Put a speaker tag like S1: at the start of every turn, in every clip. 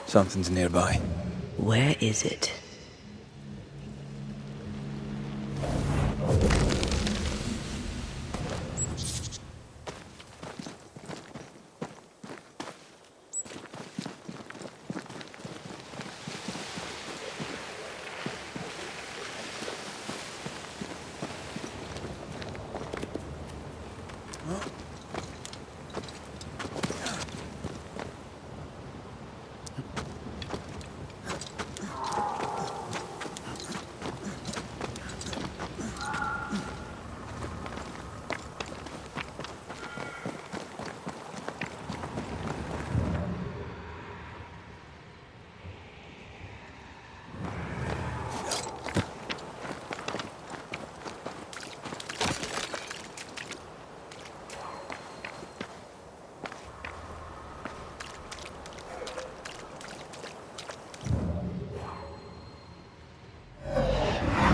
S1: Something's nearby.
S2: Where is it?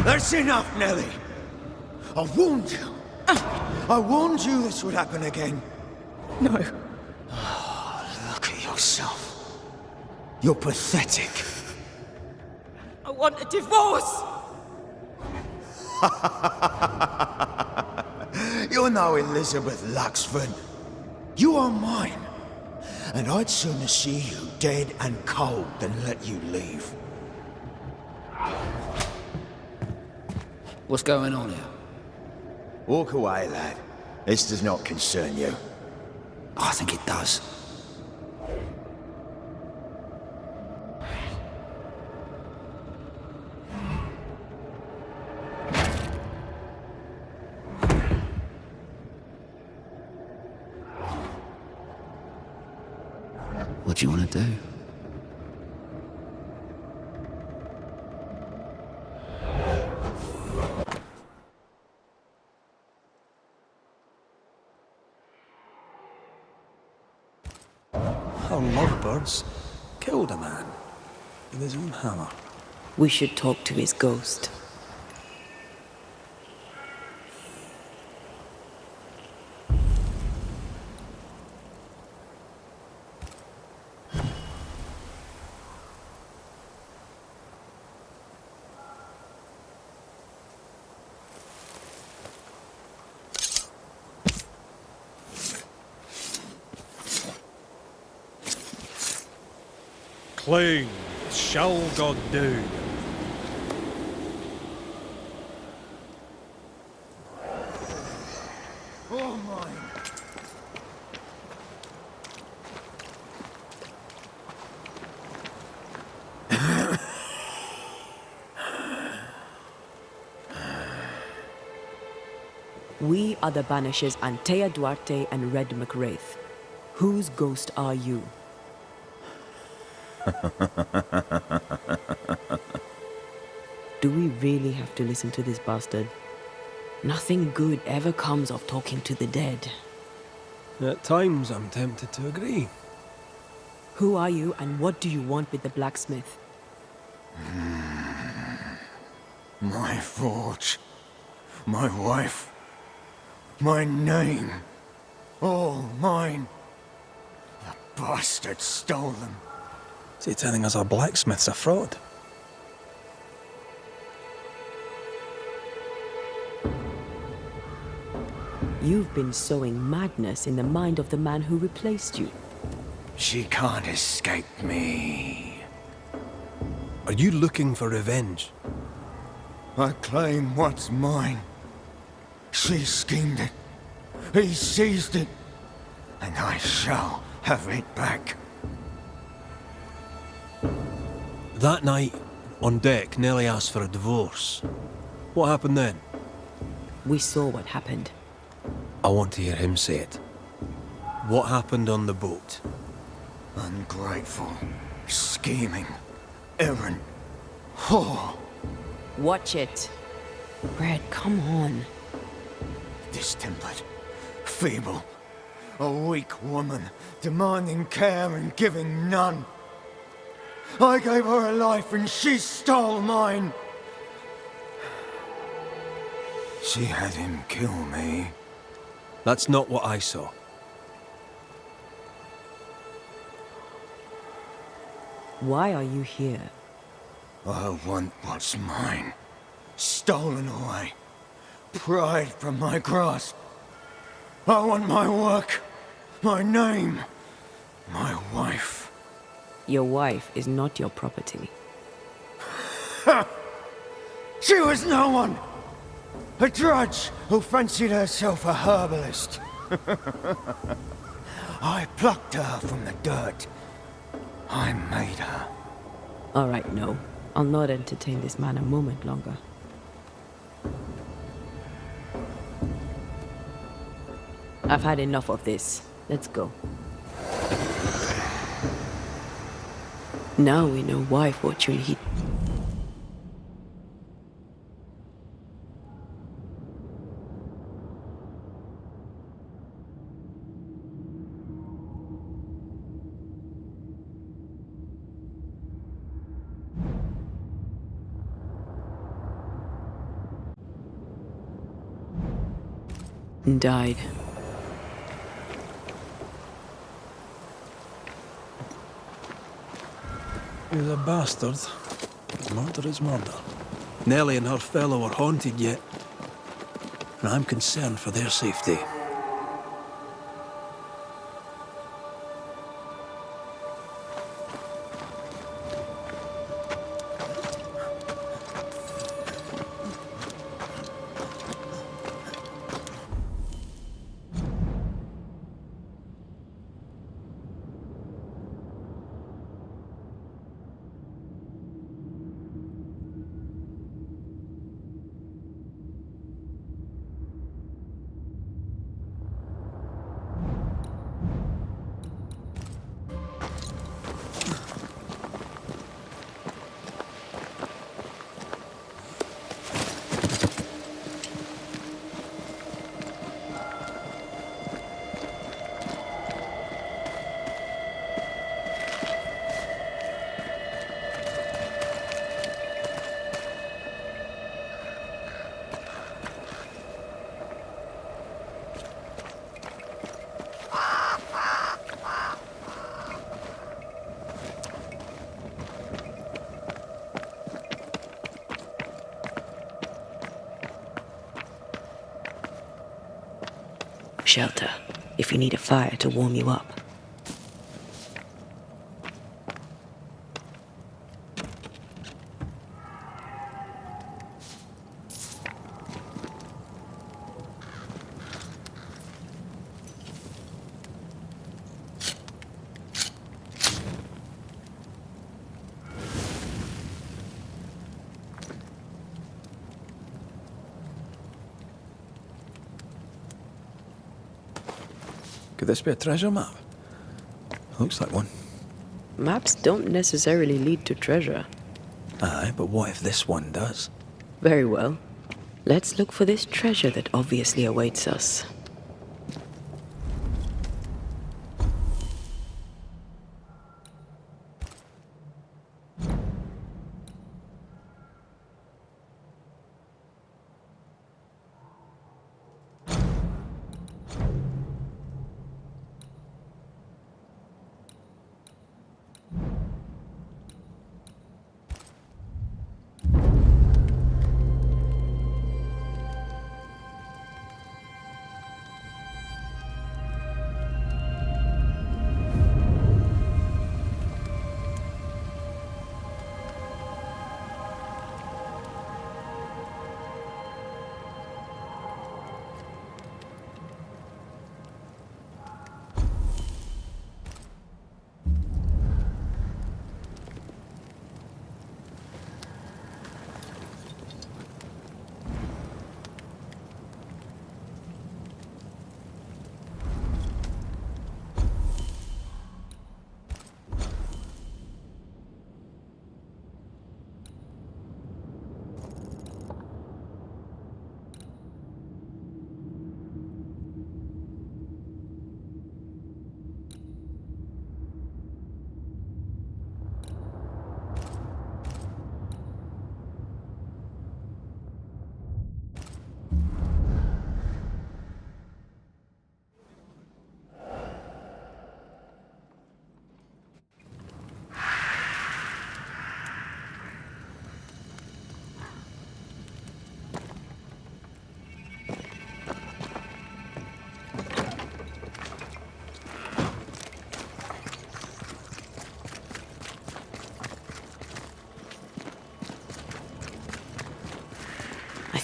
S3: That's enough, Nellie. I warned you. I warned you this would happen again.
S2: No.
S3: Look at yourself. You're pathetic.
S2: I want a divorce!
S3: You're no Elizabeth Luxford. You are mine. And I'd sooner see you dead and cold than let you leave.
S1: What's going on here?
S3: Walk away, lad. This does not concern you.
S1: I think it does. What do you want to do? Our lovebirds killed a man with his own hammer.
S2: We should talk to his ghost.
S4: Clean shall God do.
S3: Oh, mine.
S2: We are the Banishers Antea Duarte and Red McWraith. Whose ghost are you? Do we really have to listen to this bastard? Nothing good ever comes of talking to the dead.
S1: At times, I'm tempted to agree.
S2: Who are you and what do you want with the blacksmith?
S3: My forge. My wife. My name. All mine. The bastard stole them.
S1: Is he telling us our blacksmith's a fraud?
S2: You've been sowing madness in the mind of the man who replaced you.
S3: She can't escape me.
S1: Are you looking for revenge?
S3: I claim what's mine. She schemed it. He seized it. and I shall have it back.
S1: That night, on deck, Nellie asked for a divorce. What happened then?
S2: We saw what happened.
S1: I want to hear him say it. What happened on the boat?
S3: Ungrateful, scheming, errant, whore.
S2: Watch it. Brad, come on.
S3: Distempered, feeble, a weak woman, demanding care and giving none. I gave her a life and she stole mine. She had him kill me.
S1: That's not what I saw.
S2: Why are you here?
S3: I want what's mine. Stolen away. Pried from my grasp. I want my work, my name, my wife.
S2: Your wife is not your property.
S3: She was no one! A drudge who fancied herself a herbalist. I plucked her from the dirt. I made her.
S2: All right, no. I'll not entertain this man a moment longer. I've had enough of this. Let's go. Now we know why Fortune he... died.
S1: He's a bastard. Murder is murder. Nellie and her fellow are haunted yet, and I'm concerned for their safety.
S2: Shelter, if you need a fire to warm you up.
S1: Could this be a treasure map? Looks like one.
S2: Maps don't necessarily lead to treasure.
S1: Aye, but what if this one does?
S2: Very well. Let's look for this treasure that obviously awaits us.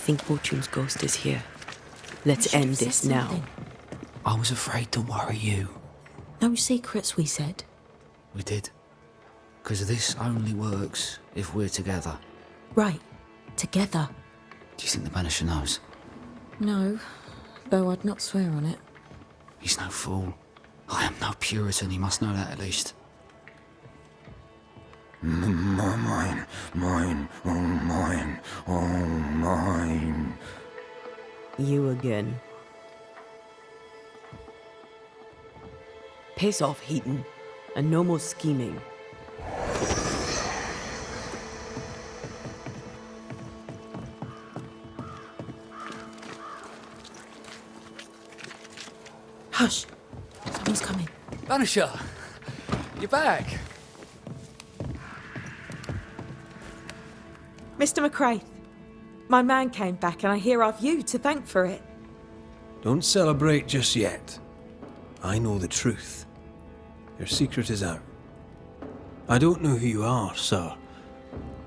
S2: think Fortune's ghost is here. Let's end this now.
S5: I was afraid to worry you.
S6: No secrets, we said.
S5: We did. Because this only works if we're together.
S6: Right. Together.
S5: Do you think the Banisher knows?
S6: No, though I'd not swear on it.
S5: He's no fool. I am no Puritan, he must know that at least.
S3: Mine, oh mine.
S2: You again. Piss off, Heaton, and no more scheming.
S6: Hush! Someone's coming.
S5: Banisher! You're back!
S7: Mr. McCraith, my man came back and I hear I've you to thank for it.
S1: Don't celebrate just yet. I know the truth. Your secret is out. I don't know who you are, sir,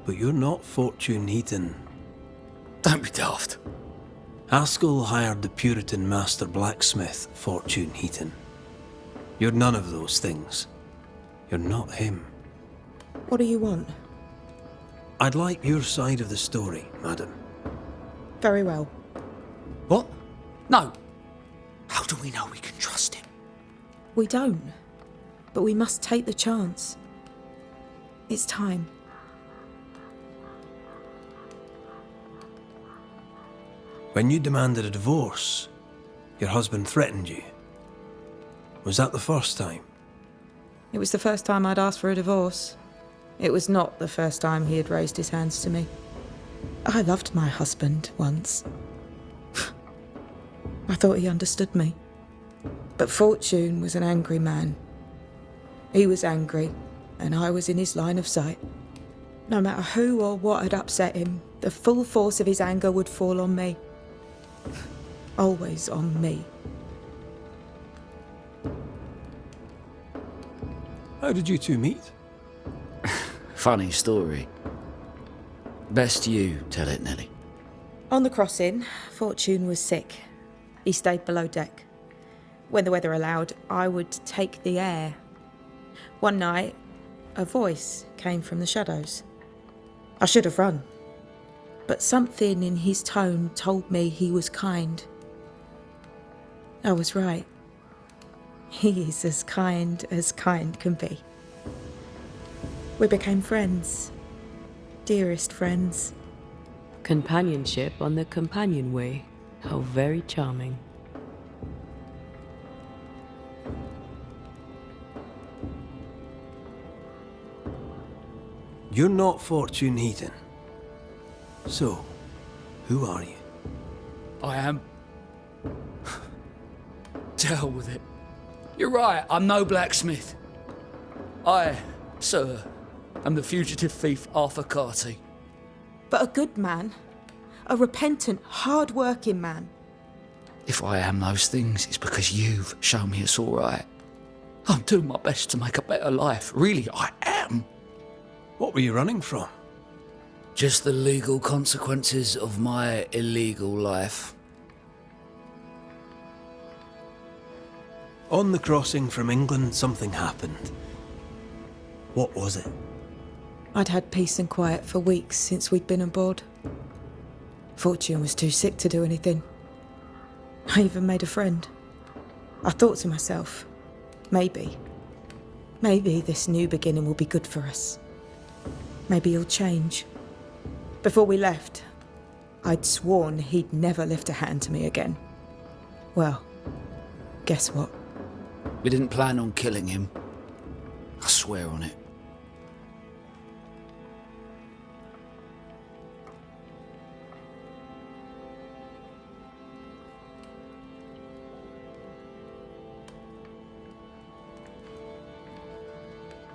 S1: but you're not Fortune Heaton.
S5: Don't be daft.
S1: Haskell hired the Puritan master blacksmith, Fortune Heaton. You're none of those things. You're not him.
S7: What do you want?
S1: I'd like your side of the story, madam.
S7: Very well.
S5: What? No. How do we know we can trust him?
S7: We don't, but we must take the chance. It's time.
S1: When you demanded a divorce, your husband threatened you. Was that the first time?
S7: It was the first time I'd asked for a divorce. It was not the first time he had raised his hands to me. I loved my husband once. I thought he understood me. But Fortune was an angry man. He was angry, and I was in his line of sight. No matter who or what had upset him, the full force of his anger would fall on me. Always on me.
S1: How did you two meet?
S5: Funny story. Best you tell it, Nelly.
S7: On the crossing, Fortune was sick. He stayed below deck. When the weather allowed, I would take the air. One night, a voice came from the shadows. I should have run, but something in his tone told me he was kind. I was right. He is as kind can be. We became friends. Dearest friends.
S2: Companionship on the companion way. How very charming.
S1: You're not Fortune Heaton. So, who are you?
S5: I am. To hell with it. You're right, I'm no blacksmith. I, sir, am the fugitive thief Arthur Carty.
S7: But a good man. A repentant, hard-working man.
S5: If I am those things, it's because you've shown me it's all right. I'm doing my best to make a better life. Really, I am.
S1: What were you running from?
S5: Just the legal consequences of my illegal life.
S1: On the crossing from England, something happened. What was it?
S7: I'd had peace and quiet for weeks since we'd been aboard. Fortune was too sick to do anything. I even made a friend. I thought to myself, maybe this new beginning will be good for us. Maybe he'll change. Before we left, I'd sworn he'd never lift a hand to me again. Well, guess what?
S5: We didn't plan on killing him. I swear on it.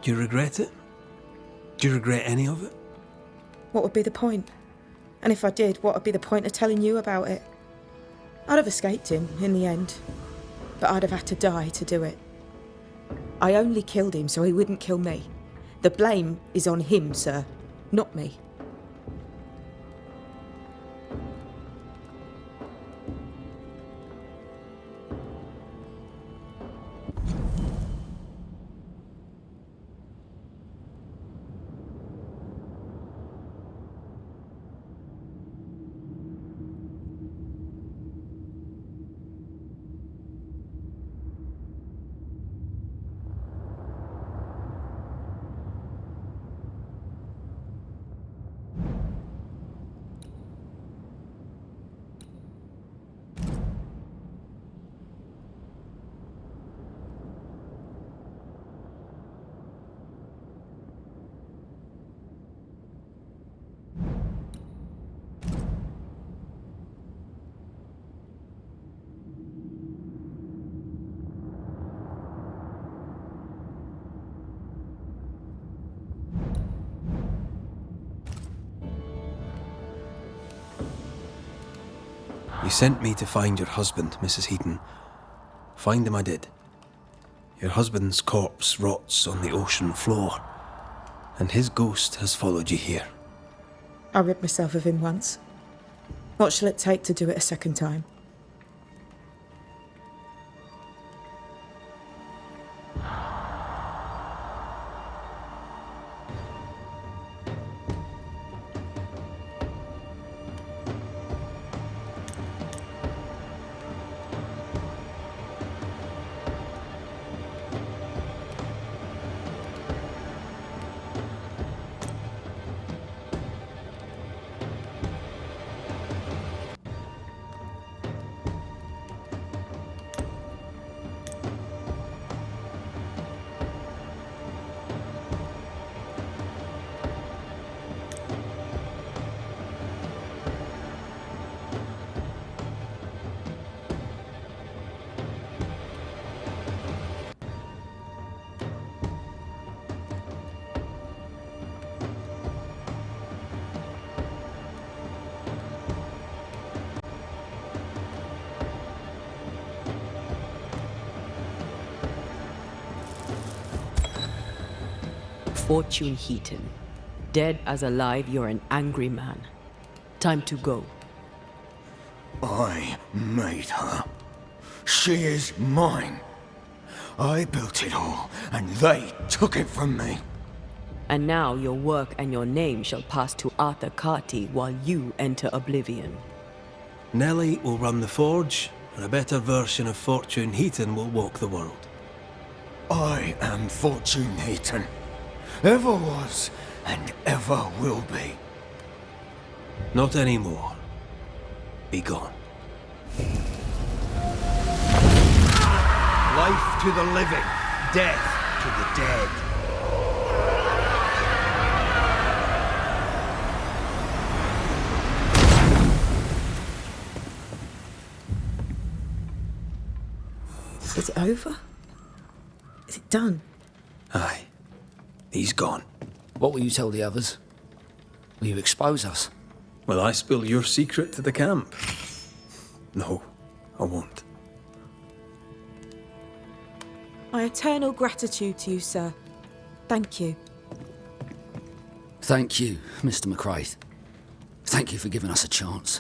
S1: Do you regret it? Do you regret any of it?
S7: What would be the point? And if I did, what would be the point of telling you about it? I'd have escaped him in the end, but I'd have had to die to do it. I only killed him so he wouldn't kill me. The blame is on him, sir, not me.
S1: You sent me to find your husband, Mrs. Heaton. Find him I did. Your husband's corpse rots on the ocean floor, and his ghost has followed you here.
S7: I rid myself of him once. What shall it take to do it a second time?
S2: Fortune Heaton. Dead as alive, you're an angry man. Time to go.
S3: I made her. She is mine. I built it all, and they took it from me.
S2: And now your work and your name shall pass to Arthur Carty while you enter oblivion.
S1: Nellie will run the forge, and a better version of Fortune Heaton will walk the world.
S3: I am Fortune Heaton. Ever was, and ever will be.
S1: Not anymore. Be gone.
S4: Life to the living, death to the dead.
S7: Is it over? Is it done?
S1: Aye. He's gone.
S5: What will you tell the others? Will you expose us?
S1: Will I spill your secret to the camp? No, I won't.
S7: My eternal gratitude to you, sir. Thank you.
S5: Thank you, Mr. McCraith. Thank you for giving us a chance.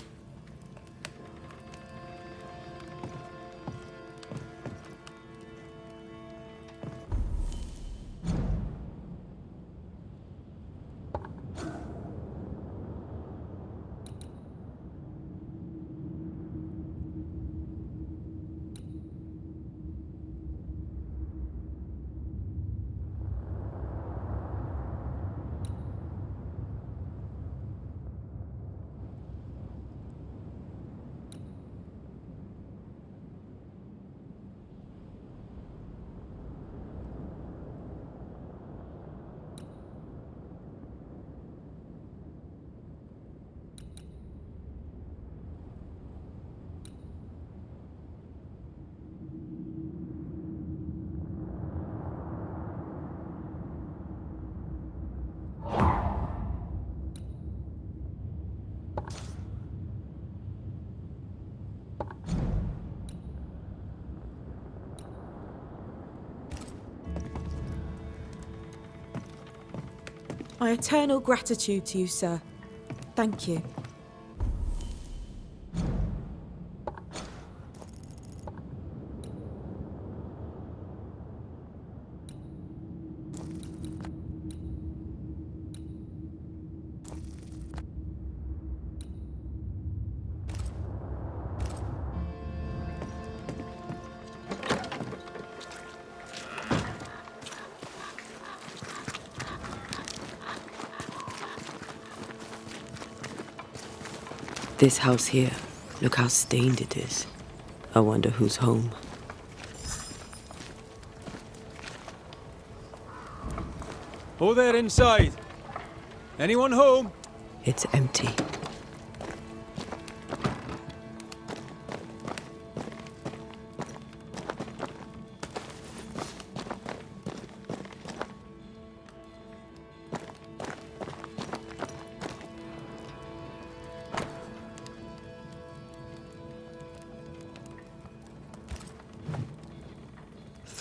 S7: My eternal gratitude to you, sir. Thank you.
S2: This house here, look how stained it is. I wonder who's home.
S4: Oh, there inside. Anyone home?
S2: It's empty.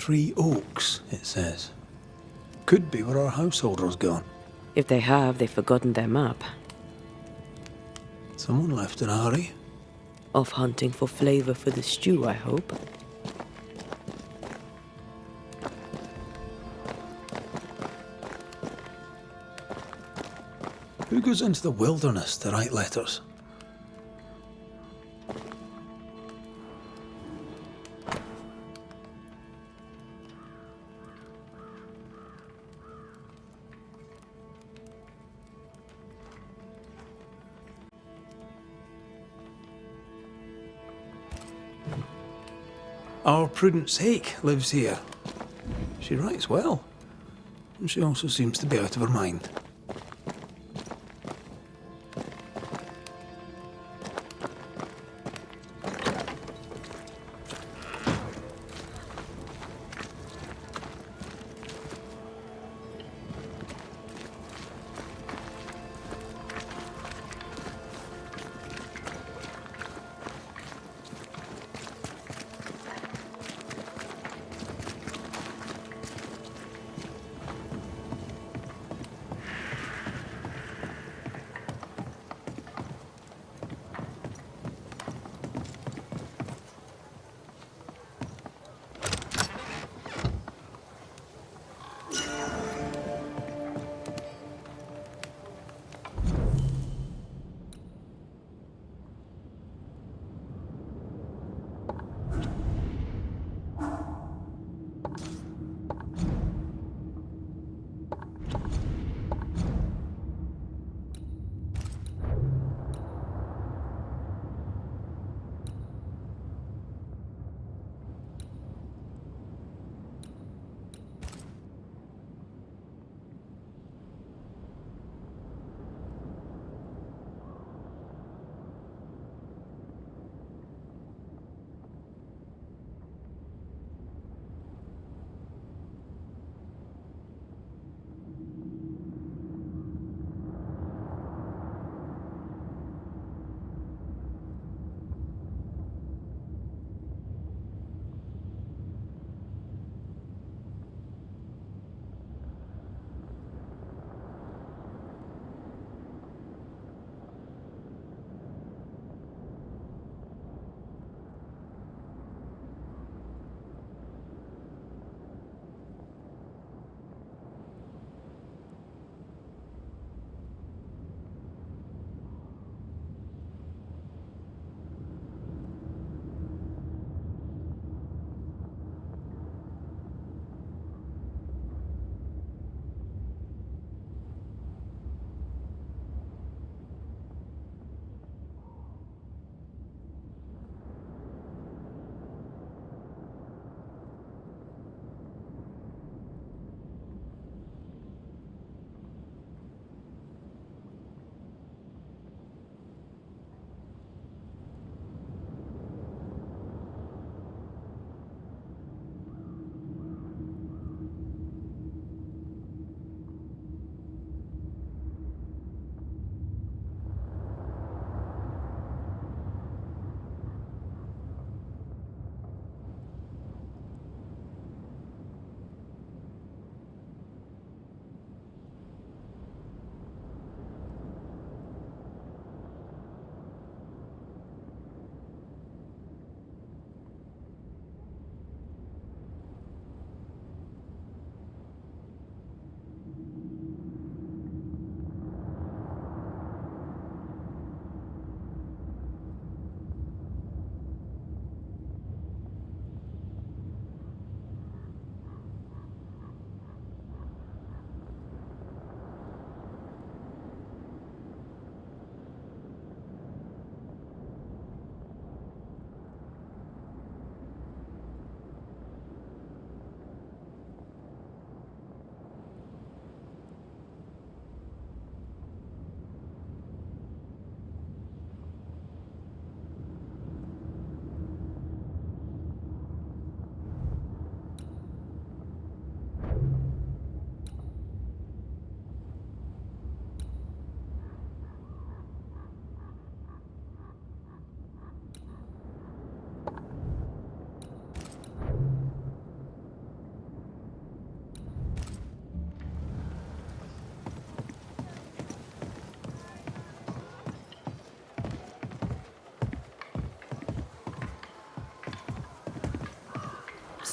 S1: 3 Oaks, it says. Could be where our householder's gone.
S2: If they have, they've forgotten their map.
S1: Someone left in a hurry.
S2: Off hunting for flavor for the stew, I hope.
S1: Who goes into the wilderness to write letters? Our Prudence Hake lives here. She writes well, and she also seems to be out of her mind.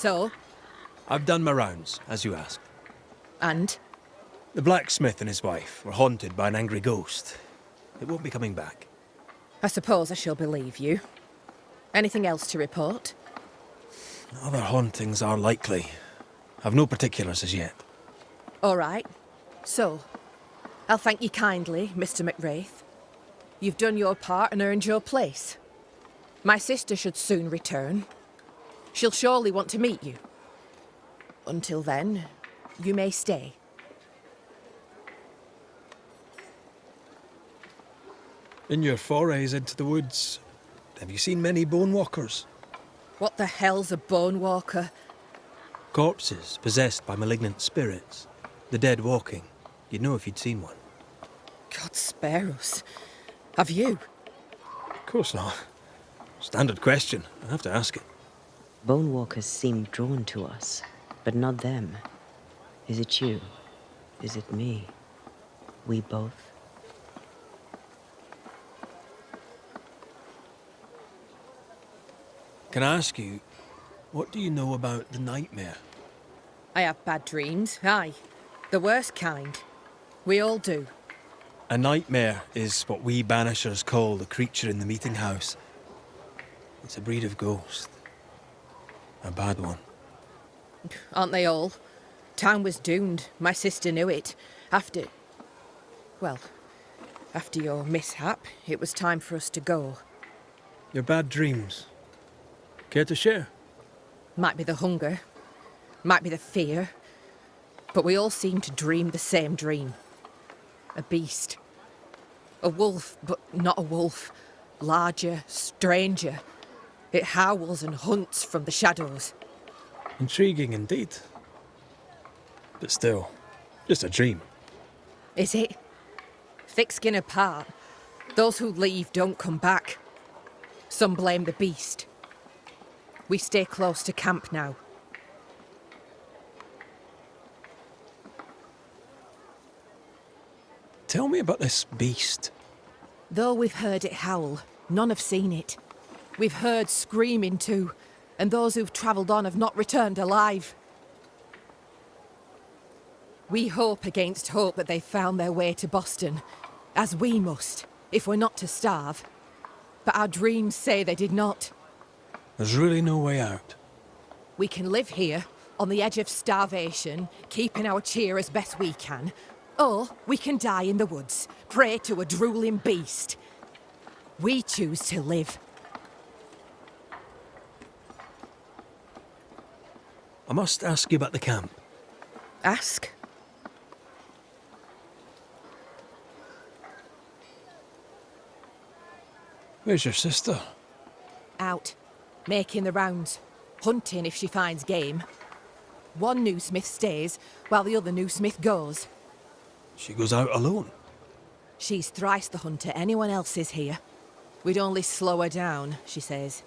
S8: So?
S1: I've done my rounds, as you asked.
S8: And?
S1: The blacksmith and his wife were haunted by an angry ghost. It won't be coming back.
S8: I suppose I shall believe you. Anything else to report?
S1: Other hauntings are likely. I've no particulars as yet.
S8: All right. So, I'll thank you kindly, Mr. McWraith. You've done your part and earned your place. My sister should soon return. She'll surely want to meet you. Until then, you may stay.
S1: In your forays into the woods, have you seen many bone walkers?
S8: What the hell's a bone walker?
S1: Corpses possessed by malignant spirits. The dead walking. You'd know if you'd seen one.
S8: God spare us. Have you?
S1: Of course not. Standard question. I have to ask it.
S2: Bone walkers seem drawn to us, but not them. Is it you? Is it me? We both?
S1: Can I ask you, what do you know about the nightmare?
S8: I have bad dreams, aye. The worst kind. We all do.
S1: A nightmare is what we Banishers call the creature in the meeting house. It's a breed of ghost. A bad one.
S8: Aren't they all? Town was doomed. My sister knew it. After your mishap, it was time for us to go.
S1: Your bad dreams. Care to share?
S8: Might be the hunger. Might be the fear. But we all seem to dream the same dream. A beast. A wolf, but not a wolf. Larger, stranger. It howls and hunts from the shadows.
S1: Intriguing indeed. But still, just a dream.
S8: Is it? Thick skin apart, those who leave don't come back. Some blame the beast. We stay close to camp now.
S1: Tell me about this beast.
S8: Though we've heard it howl, none have seen it. We've heard screaming too, and those who've travelled on have not returned alive. We hope against hope that they've found their way to Boston, as we must, if we're not to starve. But our dreams say they did not.
S1: There's really no way out.
S8: We can live here, on the edge of starvation, keeping our cheer as best we can. Or we can die in the woods, prey to a drooling beast. We choose to live.
S1: I must ask you about the camp.
S8: Ask.
S1: Where's your sister?
S8: Out, making the rounds, hunting if she finds game. One new smith stays, while the other new smith goes.
S1: She goes out alone.
S8: She's thrice the hunter anyone else is here. We'd only slow her down, she says.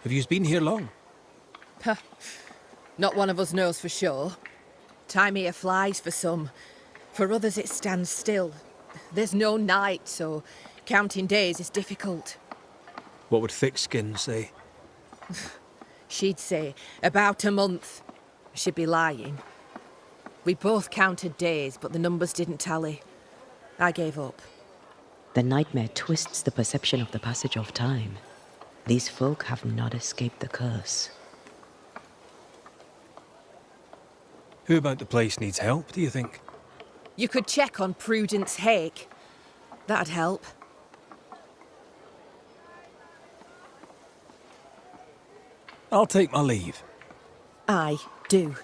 S1: Have you been here long?
S8: Not one of us knows for sure. Time here flies for some. For others it stands still. There's no night, so counting days is difficult.
S1: What would Thickskin say?
S8: She'd say, about a month. She'd be lying. We both counted days, but the numbers didn't tally. I gave up.
S2: The nightmare twists the perception of the passage of time. These folk have not escaped the curse.
S1: Who about the place needs help, do you think?
S8: You could check on Prudence Hake. That'd help.
S1: I'll take my leave.
S8: I do.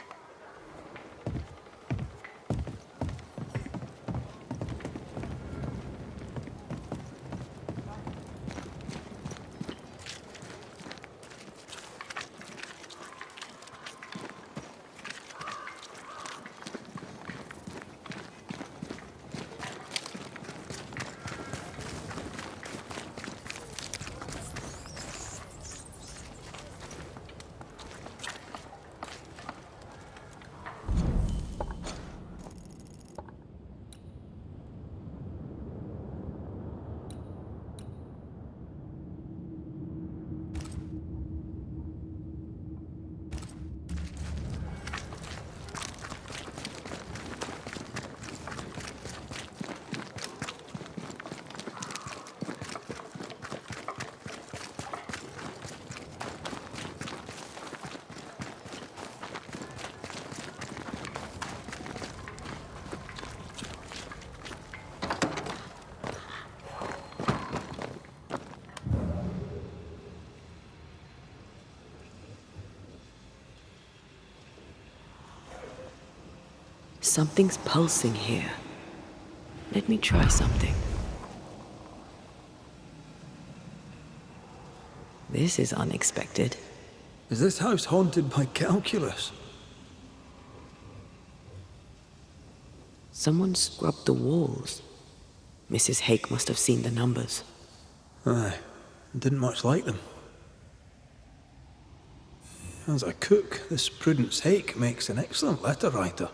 S2: Something's pulsing here. Let me try something. This is unexpected.
S1: Is this house haunted by calculus?
S2: Someone scrubbed the walls. Mrs. Hake must have seen the numbers.
S1: Aye, didn't much like them. As a cook, this Prudence Hake makes an excellent letter writer.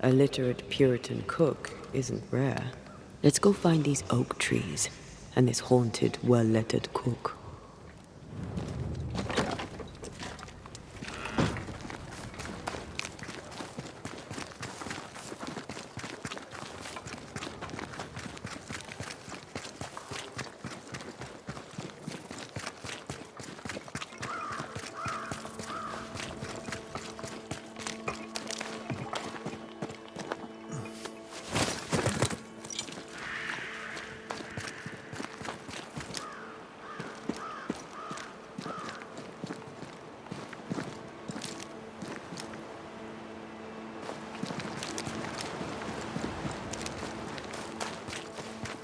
S2: A literate Puritan cook isn't rare. Let's go find these oak trees and this haunted, well-lettered cook.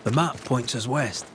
S1: The map points us west.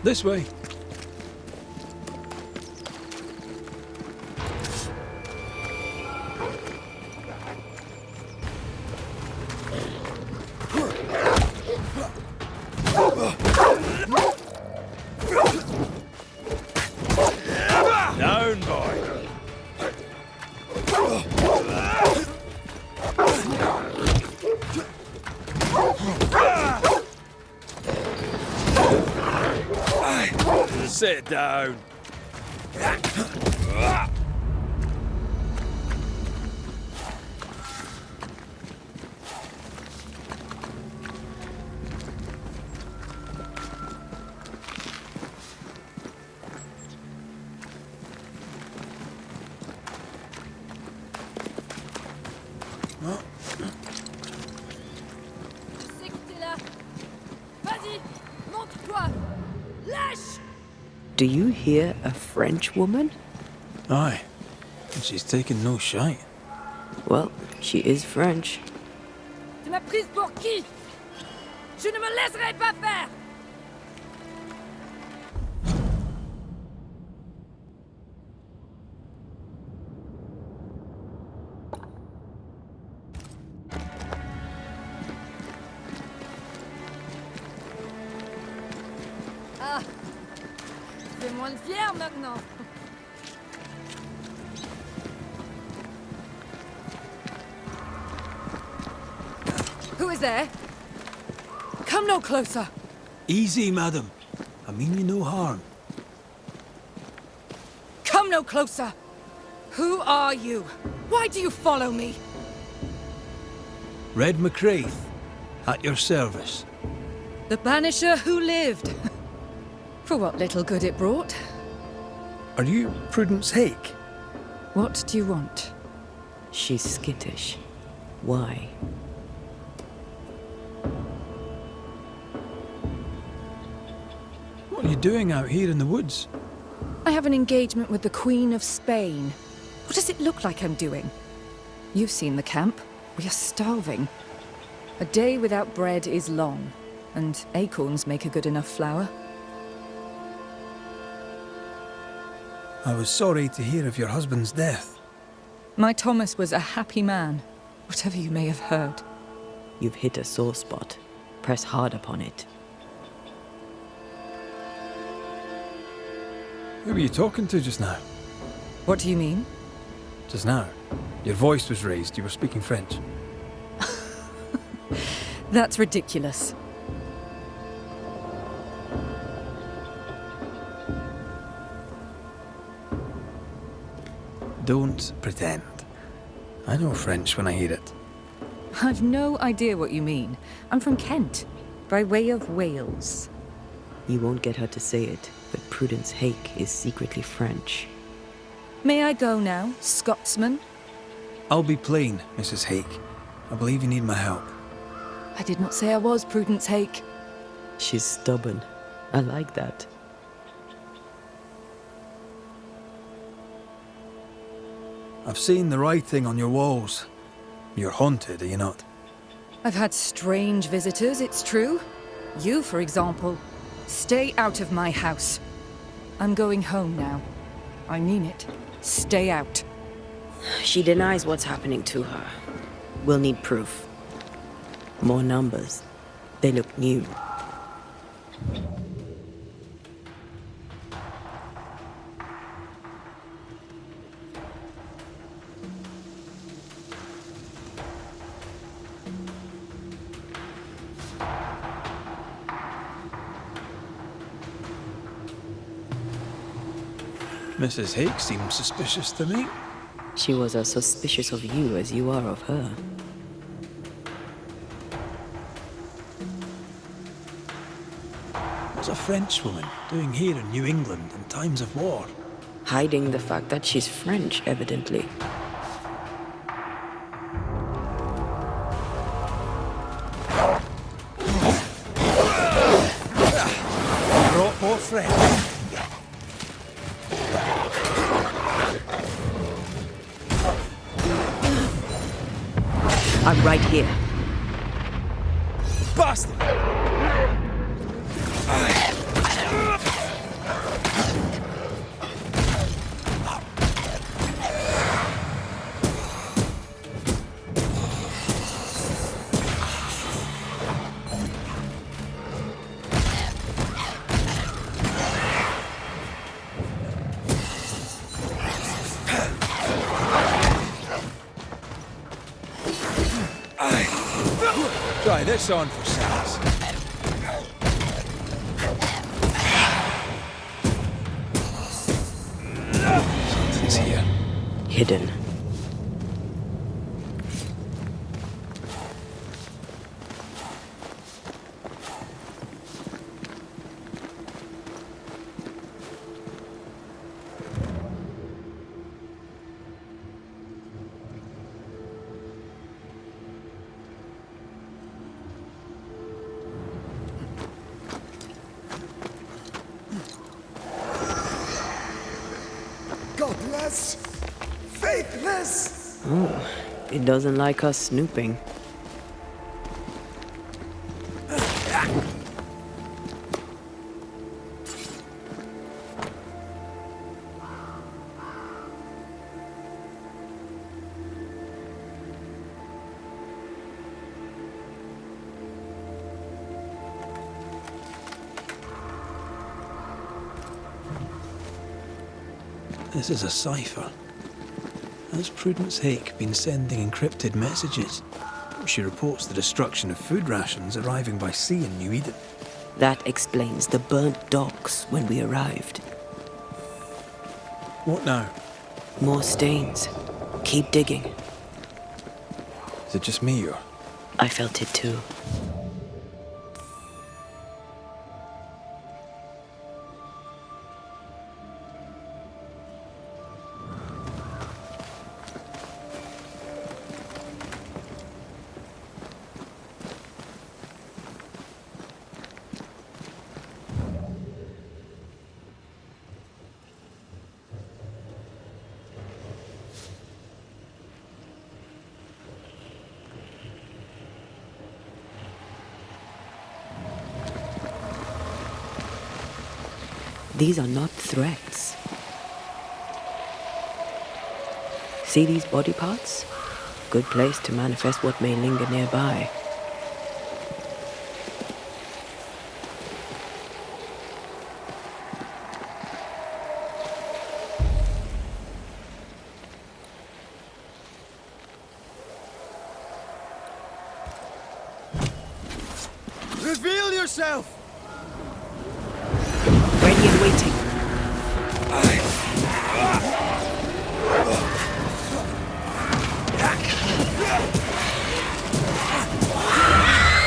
S1: This way.
S4: Down, boy. Sit down.
S9: Je sais que t'es là. Vas-y, montre-toi. Lâche!
S2: Do you hear a French woman?
S1: Aye, and she's taking no shite.
S2: Well, she is French.
S9: Tu m'as prise pour qui? Je ne me laisserai pas faire! Ah! Fais moins le fier maintenant!
S8: Who is there? Come no closer.
S1: Easy, madam. I mean you no harm.
S8: Come no closer. Who are you? Why do you follow me?
S1: Red McCraith, at your service.
S8: The Banisher who lived. For what little good it brought.
S1: Are you Prudence Hake?
S8: What do you want?
S2: She's skittish. Why?
S1: What are you doing out here in the woods?
S8: I have an engagement with the Queen of Spain. What does it look like I'm doing? You've seen the camp. We are starving. A day without bread is long, and acorns make a good enough flour.
S1: I was sorry to hear of your husband's death.
S10: My Thomas was a happy man, whatever you may have heard.
S2: You've hit a sore spot. Press hard upon it.
S1: Who were you talking to just now?
S10: What do you mean?
S1: Just now. Your voice was raised. You were speaking French.
S10: That's ridiculous.
S1: Don't pretend. I know French when I hear it.
S10: I've no idea what you mean. I'm from Kent, by way of Wales.
S2: You won't get her to say it, but Prudence Hake is secretly French.
S10: May I go now, Scotsman?
S1: I'll be plain, Mrs. Hake. I believe you need my help.
S10: I did not say I was Prudence Hake.
S2: She's stubborn. I like that.
S1: I've seen the writing on your walls. You're haunted, are you not?
S10: I've had strange visitors, it's true. You, for example. Stay out of my house. I'm going home now. I mean it. Stay out.
S2: She denies what's happening to her. We'll need proof. More numbers. They look new.
S1: Mrs. Hake seems suspicious to me.
S2: She was as suspicious of you as you are of her.
S1: What's a Frenchwoman doing here in New England in times of war?
S2: Hiding the fact that she's French, evidently.
S1: Brought more French.
S2: I'm right here.
S1: Bastard! Try this on for size. Something's here.
S2: Hidden.
S3: Godless! Faithless!
S2: Oh, it doesn't like us snooping.
S1: This is a cipher. Has Prudence Hake been sending encrypted messages? She reports the destruction of food rations arriving by sea in New Eden.
S2: That explains the burnt docks when we arrived.
S1: What now?
S2: More stains. Keep digging.
S1: Is it just me or?
S2: I felt it too. These are not threats. See these body parts? Good place to manifest what may linger nearby.
S3: Reveal yourself!
S2: Ready and waiting.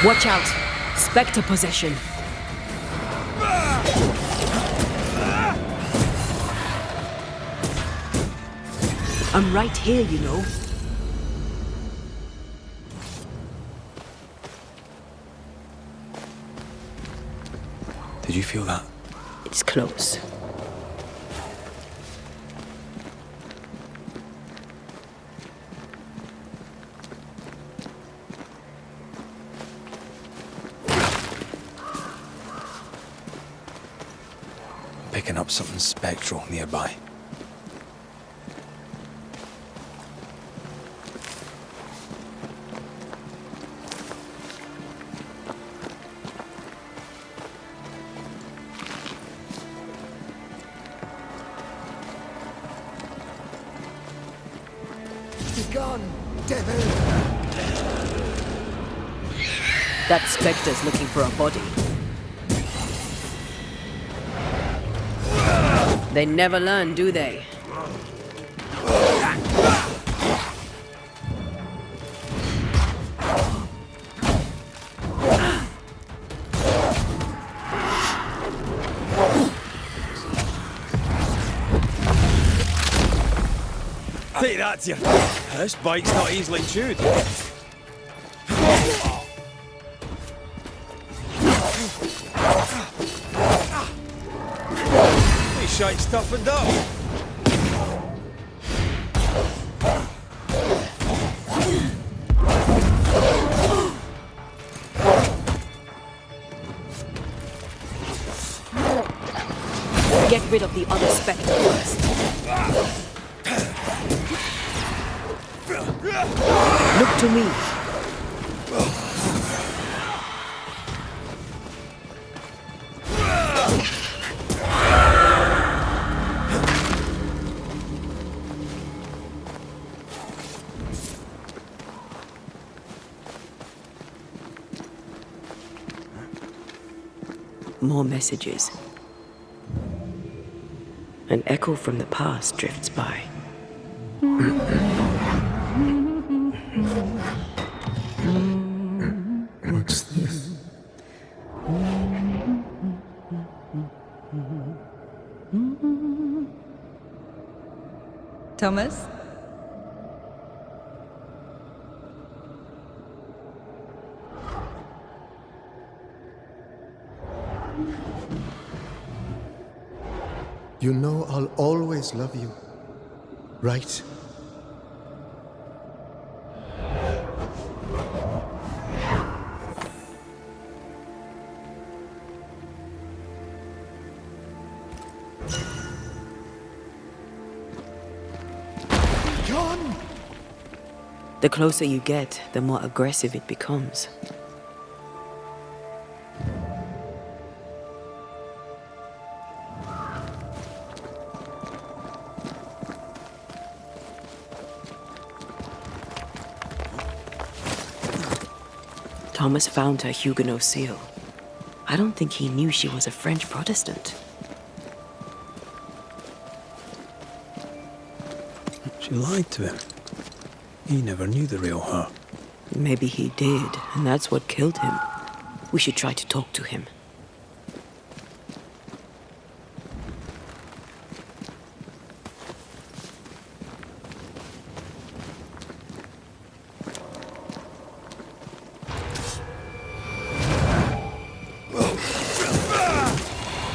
S2: Watch out! Spectre possession. I'm right here, you know.
S1: Did you feel that?
S2: It's close.
S1: Picking up something spectral nearby.
S3: Begone, devil!
S2: That spectre's looking for a body. They never learn, do they?
S11: Take that to you. This bite's not easily chewed. These shite's toughened up.
S2: Get rid of the other spectre first. Look to me. More messages. An echo from the past drifts by.
S3: What's this?
S10: Thomas?
S3: You know I'll always love you, right? John!
S2: The closer you get, the more aggressive it becomes. Thomas found her Huguenot seal. I don't think he knew she was a French Protestant.
S1: She lied to him. He never knew the real her.
S2: Maybe he did, and that's what killed him. We should try to talk to him.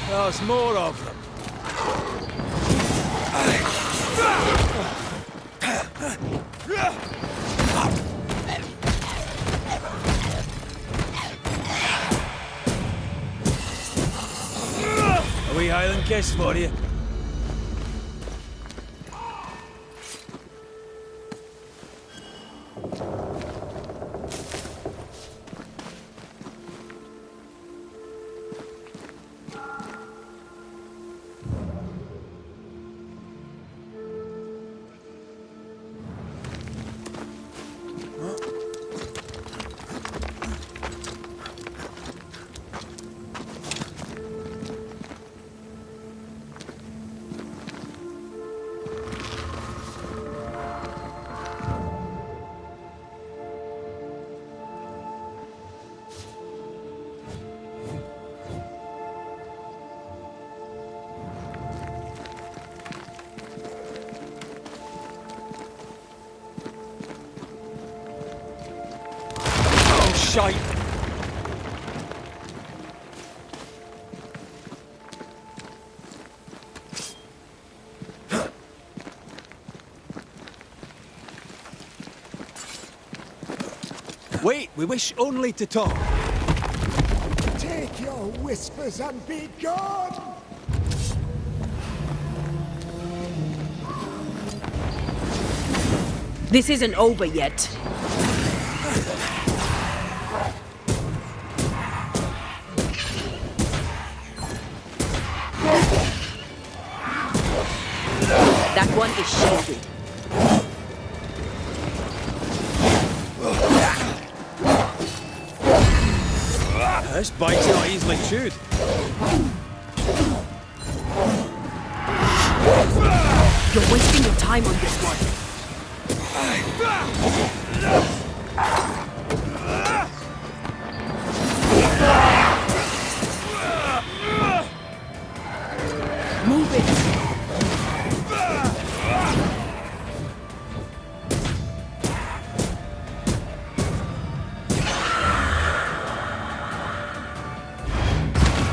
S11: There's more of them. A wee Highland kiss for you. shite! Wait, we wish only to talk.
S3: Take your whispers and be gone!
S7: This isn't over yet. That one is shielded.
S11: This bite's not easily chewed.
S7: You're wasting your time on this one. Move it.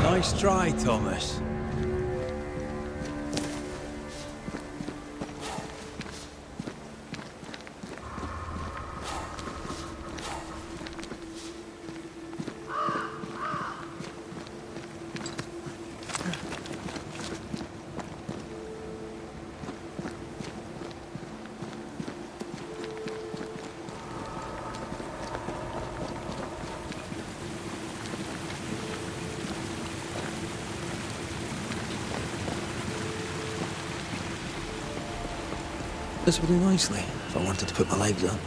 S1: Nice try, Thomas. This would do nicely if I wanted to put my legs up.